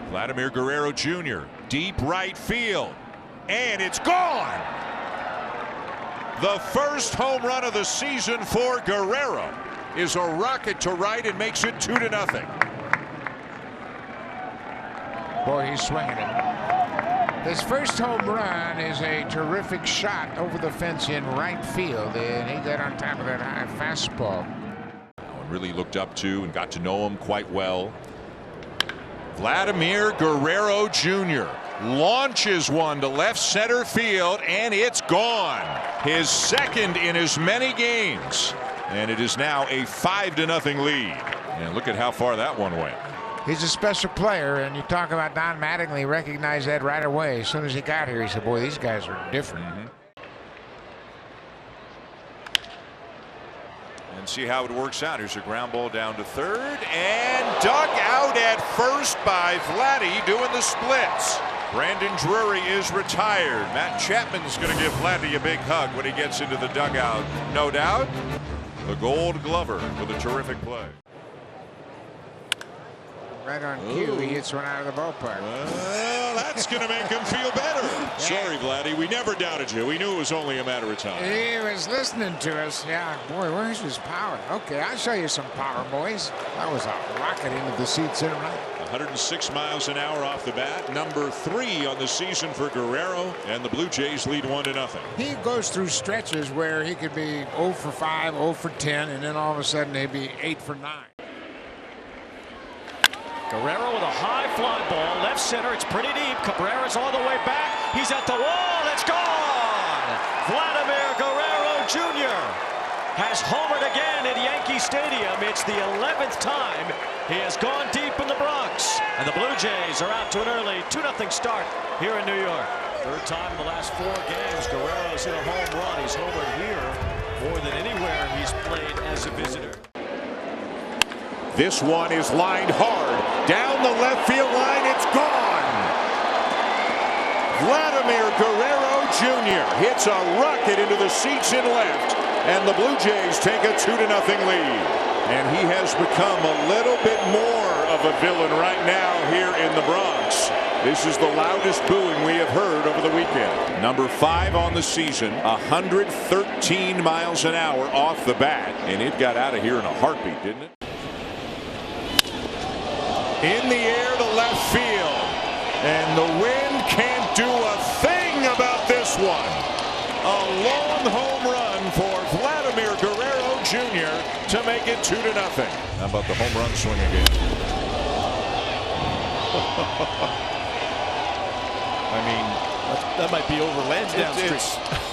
Vladimir Guerrero Jr. deep right field, and it's gone. The first home run of the season for Guerrero is a rocket to right and makes it 2-0. Boy, he's swinging it. His first home run is a terrific shot over the fence in right field, and he got on top of that high fastball. Really looked up to and got to know him quite well. Vladimir Guerrero Jr. launches one to left center field, and it's gone. His second in as many games, and it is now a 5-0 lead. And look at how far that one went. He's a special player, and you talk about Don Mattingly recognized that right away. As soon as he got here, he said, boy, these guys are different. And see how it works out. Here's a ground ball down to third and dug out at first by Vladdy doing the splits. Brandon Drury is retired. Matt Chapman's going to give Vladdy a big hug when he gets into the dugout. No doubt. The Gold Glover with a terrific play. Right on cue, he hits one out of the ballpark. Well, that's going to make him feel better. Yeah. Sorry, Vladdy. We never doubted you. We knew it was only a matter of time. He was listening to us. Yeah, boy, where's his power? Okay, I'll show you some power, boys. That was a rocket into the seats in right. 106 miles an hour off the bat. Number 3 on the season for Guerrero. And the Blue Jays lead 1-0. He goes through stretches where he could be 0 for 5, 0 for 10, and then all of a sudden he'd be 8 for 9. Guerrero with a high fly ball, left center. It's pretty deep. Cabrera's all the way back. He's at the wall. It's gone. Vladimir Guerrero Jr. has homered again at Yankee Stadium. It's the 11th time he has gone deep in the Bronx. And the Blue Jays are out to an early 2-0 start here in New York. Third time in the last 4 games, Guerrero's hit a home run. He's homered here more than anywhere he's played as a visitor. This one is lined hard. Down the left field line, it's gone. Vladimir Guerrero Jr. hits a rocket into the seats in left, and the Blue Jays take a 2-0 lead. And he has become a little bit more of a villain right now here in the Bronx. This is the loudest booing we have heard over the weekend. Number 5 on the season, 113 miles an hour off the bat, and it got out of here in a heartbeat, didn't it? In the air to left field, and the wind can't do a thing about this one. A long home run for Vladimir Guerrero Jr. to make it 2-0. How about the home run swing again? I mean, that might be over Lansdowne Street.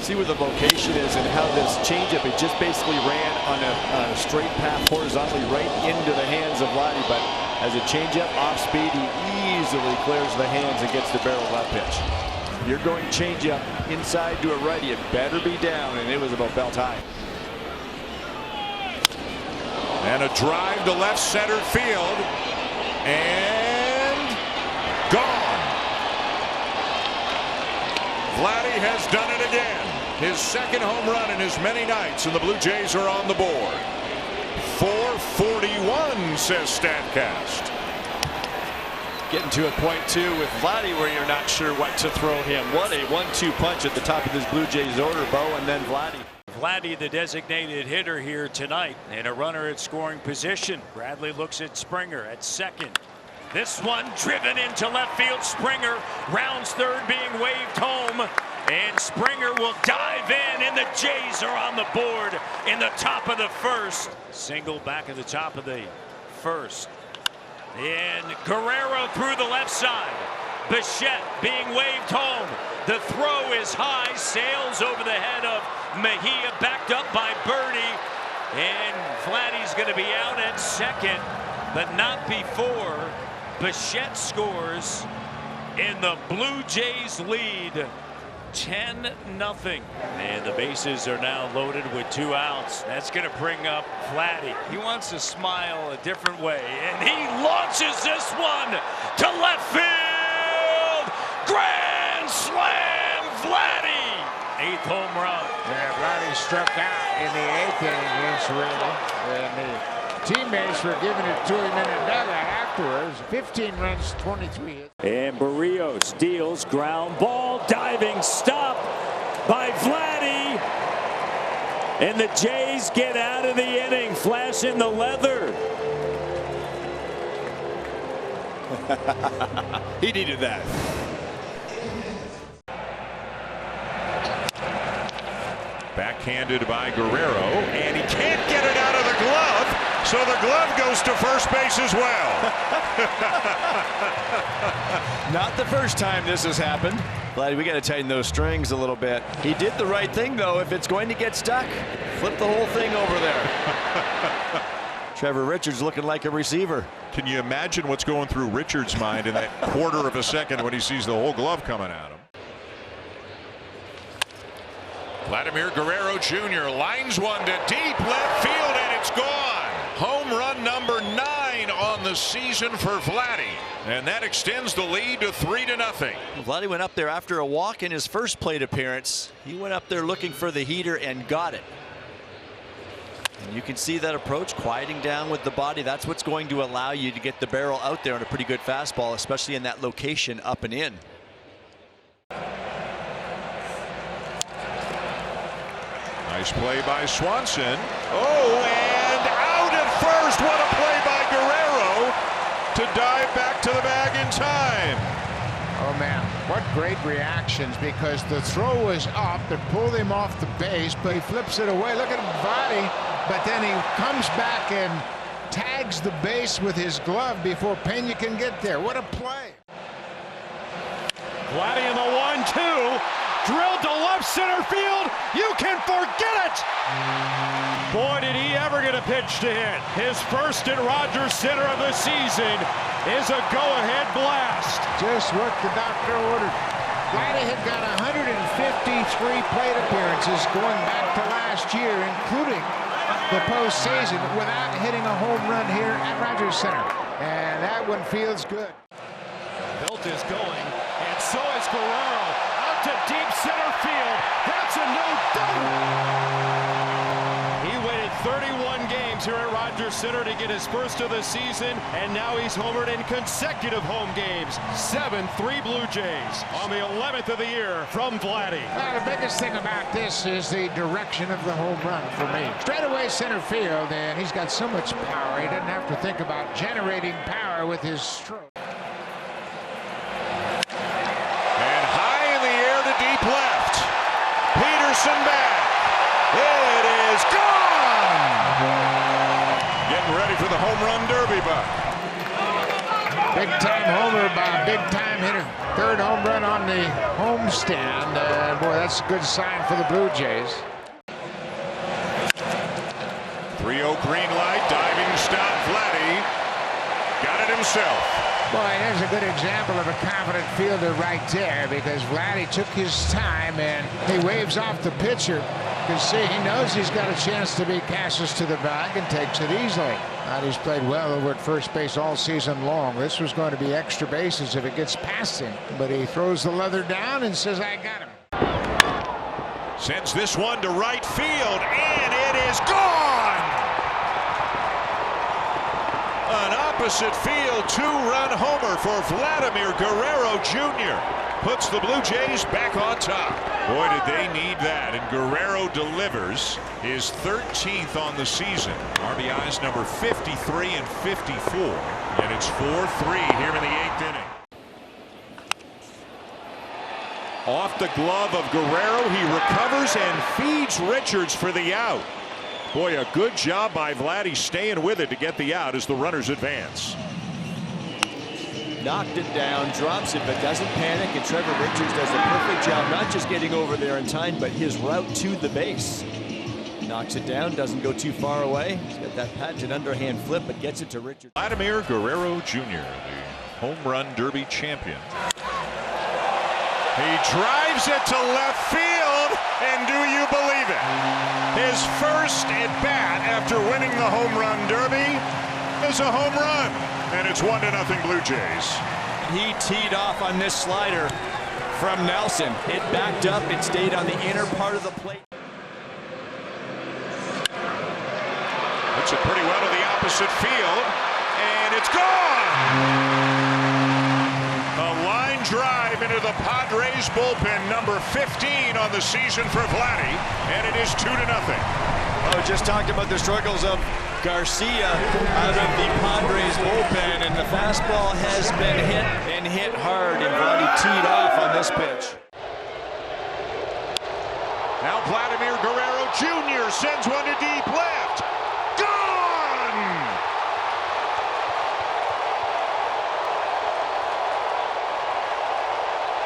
See where the location is and how this changeup, it just basically ran on a straight path horizontally right into the hands of Vladdy, but as a changeup off speed, he easily clears the hands and gets the barrel of that pitch. You're going changeup inside to a righty, it better be down, and it was about belt high. And a drive to left center field, and gone. Vladdy has done it again. His second home run in as many nights, and the Blue Jays are on the board. 441, says StatCast. Getting to a point, too, with Vladdy where you're not sure what to throw him. What a 1-2 punch at the top of this Blue Jays order, Bo, and then Vladdy. Vladdy, the designated hitter here tonight, and a runner at scoring position. Bradley looks at Springer at second. This one driven into left field. Springer rounds third, being waved home. And Springer will dive in, and the Jays are on the board in the top of the first. Single back at the top of the first. And Guerrero through the left side. Bichette being waved home. The throw is high, sails over the head of Mejia, backed up by Birdie. And Vladdy's going to be out at second, but not before Bichette scores, and the Blue Jays lead 10-0. And the bases are now loaded with 2 outs. That's going to bring up Vladdy. He wants to smile a different way, and he launches this one to left field. Grand slam, Vladdy. 8th home run. Yeah, Vladdy struck out in the 8th inning against Guerrero. teammates were giving it to him in a dugout afterwards. 15 runs, 23 hits. And Barrios deals ground ball, diving stop by Vladdy. And the Jays get out of the inning, flashing the leather. He needed that. Backhanded by Guerrero, and he can't get it out of the glove, so the glove goes to first base as well. Not the first time this has happened. Vladdy, we got to tighten those strings a little bit. He did the right thing, though. If it's going to get stuck, flip the whole thing over there. Trevor Richards looking like a receiver. Can you imagine what's going through Richards' mind in that quarter of a second when he sees the whole glove coming at him? Vladimir Guerrero Jr. lines one to deep left field, and it's gone. Home run number 9 on the season for Vladdy, and that extends the lead to 3-0. Vladdy went up there after a walk in his first plate appearance. He went up there looking for the heater and got it. And you can see that approach, quieting down with the body. That's what's going to allow you to get the barrel out there on a pretty good fastball, especially in that location up and in. Nice play by Swanson. Oh, and out at first. What a play by Guerrero to dive back to the bag in time. Oh, man, what great reactions, because the throw was up. It pulled him off the base, but he flips it away. Look at him body, but then he comes back and tags the base with his glove before Pena can get there. What a play. Vladdy in the 1-2. Drilled to left center field. You can forget it. Boy, did he ever get a pitch to hit. His first at Rogers Center of the season is a go-ahead blast. Just what the doctor ordered. Vladdy had got 153 plate appearances going back to last year, including the postseason, without hitting a home run here at Rogers Center. And that one feels good. Belt is going, and so is Guerrero. To deep center field. That's a no-doubter. He waited 31 games here at Rogers Center to get his first of the season, and now he's homered in consecutive home games. 7-3 Blue Jays on the 11th of the year from Vladdy. Well, the biggest thing about this is the direction of the home run for me. Straightaway center field, and he's got so much power. He doesn't have to think about generating power with his stroke. Deep left. Peterson back. It is gone. Getting ready for the home run derby, Buck. Big time homer by a big time hitter. Third home run on the homestand. Boy, that's a good sign for the Blue Jays. 3-0 green light. Diving stop. Vladdy got it himself. Boy, there's a good example of a confident fielder right there, because Vladdy took his time and he waves off the pitcher. You can see he knows he's got a chance to be castles to the bag and takes it easily. Now, he's played well over at first base all season long. This was going to be extra bases if it gets past him, but he throws the leather down and says, I got him. Sends this one to right field, and it is gone. An opposite field 2-run homer for Vladimir Guerrero Jr. puts the Blue Jays back on top. Boy, did they need that, and Guerrero delivers his 13th on the season. RBIs number 53 and 54, and it's 4-3 here in the 8th inning. Off the glove of Guerrero, he recovers and feeds Richards for the out. Boy, a good job by Vladdy staying with it to get the out as the runners advance. Knocked it down, drops it, but doesn't panic, and Trevor Richards does a perfect job not just getting over there in time, but his route to the base. Knocks it down, doesn't go too far away. He's got that patented underhand flip, but gets it to Richards. Vladimir Guerrero Jr., the home run derby champion. He drives it to left field, and do you believe it? His first at bat after winning the home run derby is a home run, and it's 1-0 Blue Jays. He teed off on this slider from Nelson. It backed up, it stayed on the inner part of the plate. The Hits it pretty well to the opposite field, and it's gone! A line drive into the Padres bullpen, number 15 on the season for Vladdy, and it is 2-0. Oh, just talked about the struggles of Garcia out of the Padres bullpen, and the fastball has been hit and hit hard, and Vladdy teed off on this pitch. Now Vladimir Guerrero Jr. sends one to deep left. Gone!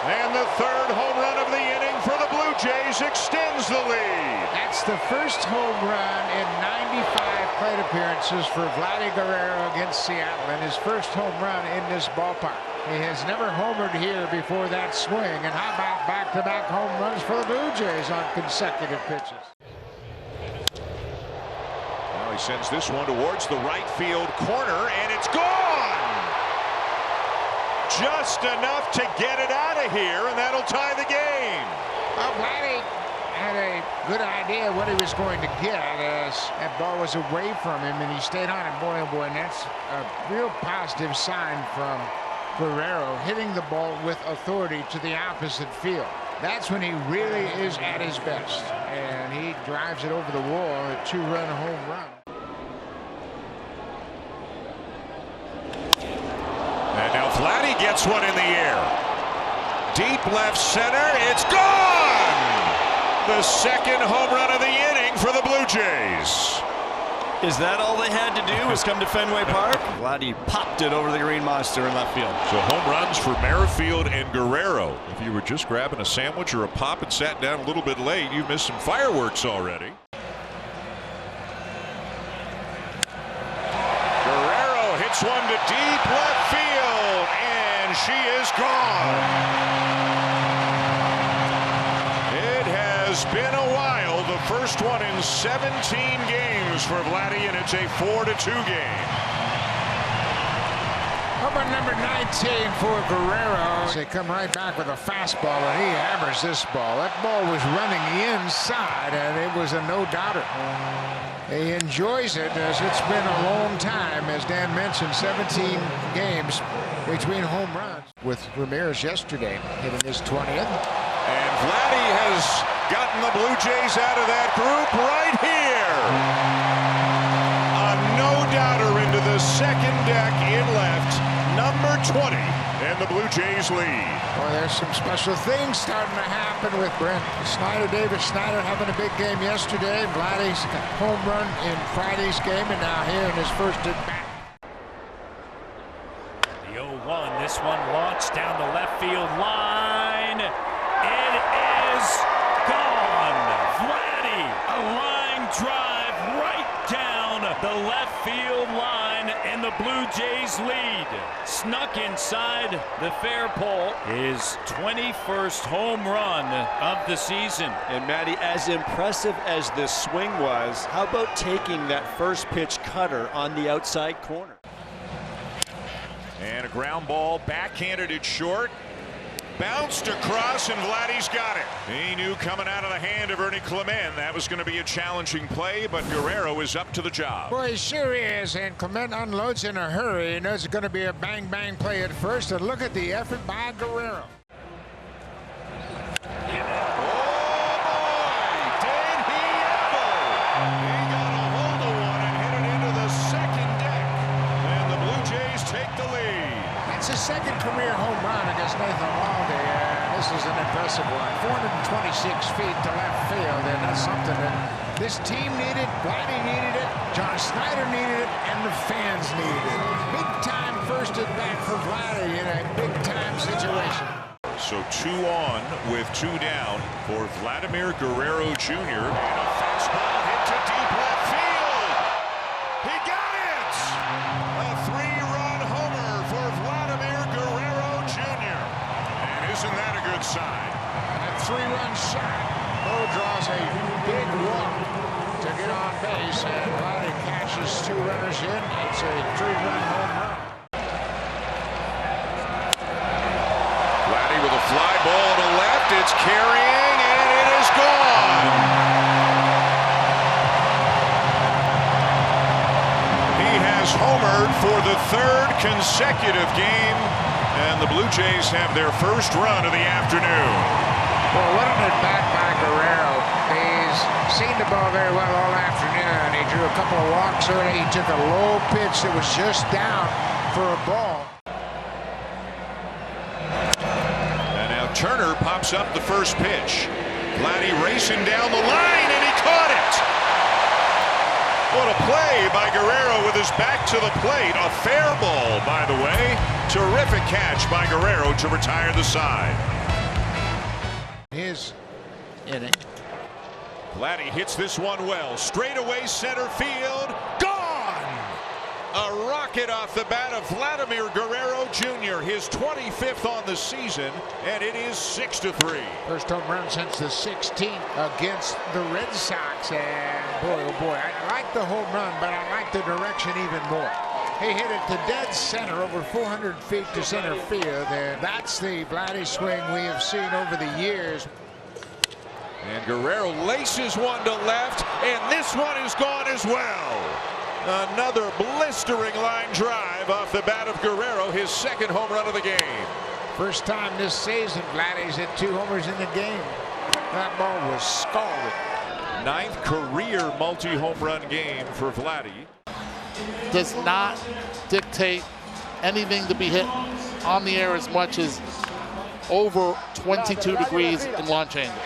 And the third home run of the inning for the Blue Jays extends the lead. That's the first home run in 95 plate appearances for Vladimir Guerrero against Seattle, and his first home run in this ballpark. He has never homered here before that swing. And how about back-to-back home runs for the Blue Jays on consecutive pitches? Now he sends this one towards the right field corner, and it's gone! Just enough to get it out of here, and that'll tie the game. Well, Vladdy had a good idea what he was going to get as that ball was away from him, and he stayed on it. Boy, oh boy, and that's a real positive sign from Guerrero, hitting the ball with authority to the opposite field. That's when he really is at his best, and he drives it over the wall, a 2-run home run. And now Vladdy gets one in the air. Deep left center, it's gone! The second home run of the inning for the Blue Jays. Is that all they had to do, was come to Fenway Park? Vladdy popped it over the green monster in left field. So home runs for Merrifield and Guerrero. If you were just grabbing a sandwich or a pop and sat down a little bit late, you missed some fireworks already. Guerrero hits one to deep left field, and she is gone. It has been a while. The first one in 17 games for Vladdy, and it's a 4-2 game. How about number 19 for Guerrero? They come right back with a fastball, and he hammers this ball. That ball was running inside, and it was a no-doubter. He enjoys it, as it's been a long time, as Dan mentioned, 17 games between home runs. With Ramirez yesterday hitting his 20th. And Vladdy has gotten the Blue Jays out of that group right here. A no-doubter into the second deck in left, number 20, and the Blue Jays lead. Well, there's some special things starting to happen with Brent Snyder. David Snyder having a big game yesterday. Vladdy's home run in Friday's game, and now here in his first at-bat. The 0-1, this one launched down the left field line. It is gone. Vladdy, a line drive right down the left field line, and the Blue Jays lead. Snuck inside the fair pole. His 21st home run of the season. And Matty, as impressive as this swing was, how about taking that first pitch cutter on the outside corner? And a ground ball backhanded it short. Bounced across, and Vladdy's got it. He knew coming out of the hand of Ernie Clement that was going to be a challenging play, but Guerrero is up to the job. Boy, he sure is, and Clement unloads in a hurry. He knows it's going to be a bang-bang play at first, and look at the effort by Guerrero. Second career home run against Nathan Walde. This is an impressive one. 426 feet to left field, and that's something that this team needed, Vladdy needed it, John Snyder needed it, and the fans needed it. Big time first at bat for Vladdy in a big time situation. So 2 on with 2 down for Vladimir Guerrero Jr. And a fastball hit to deep left field. He got it! A 3-run homer for Vladimir Guerrero Jr. And isn't that a good sign? That 3-run shot. Bo draws a big walk to get on base, and Vladdy catches 2 runners in. It's a 3-run home run. Vladdy with a fly ball to left. It's carrying, and it is gone. homered for the third consecutive game, and the Blue Jays have their first run of the afternoon. Well, what an at-bat by Guerrero. He's seen the ball very well all afternoon. He drew a couple of walks early. He took a low pitch that was just down for a ball. And now Turner pops up the first pitch. Vladdy racing down the line, and he caught it. What a play by Guerrero with his back to the plate. A fair ball, by the way. Terrific catch by Guerrero to retire the side. His inning. Vladdy hits this one well. Straight away center field. Gone! A rocket off the bat of Vladimir Guerrero Jr. His 25th on the season, and it is 6-3. First home run since the 16th against the Red Sox. And boy, oh boy, I like the home run, but I like the direction even more. He hit it to dead center, over 400 feet to center field, and that's the Vladdy swing we have seen over the years. And Guerrero laces one to left, and this one is gone as well. Another blistering line drive off the bat of Guerrero, his second home run of the game. First time this season, Vladdy's hit 2 homers in the game. That ball was scalded. 9th career multi-home run game for Vladdy. Does not dictate anything to be hit on the air as much as over 22 degrees in launch angle.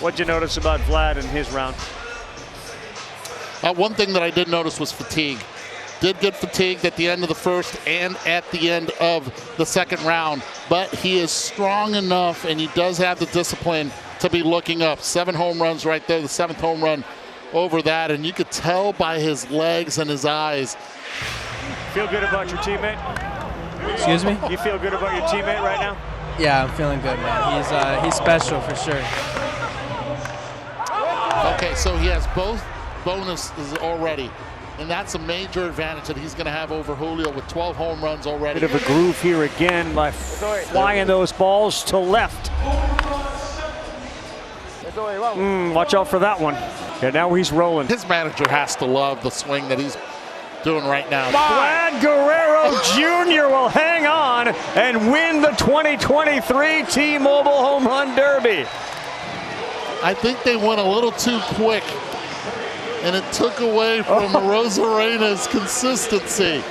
What'd you notice about Vlad in his round? One thing that I did notice was fatigue. Did get fatigued at the end of the first and at the end of the second round, but he is strong enough and he does have the discipline to be looking up. 7 home runs right there, the 7th home run over that, and you could tell by his legs and his eyes. Feel good about your teammate? Excuse me? You feel good about your teammate right now? Yeah, I'm feeling good, man. He's special for sure. Okay, so he has both bonuses already, and that's a major advantage that he's going to have over Julio with 12 home runs already. Bit of a groove here again by flying those balls to left. Watch out for that one. Yeah, now he's rolling. His manager has to love the swing that he's doing right now. Vlad Guerrero Jr. will hang on and win the 2023 T-Mobile Home Run Derby. I think they went a little too quick, and it took away from Rosarena's consistency.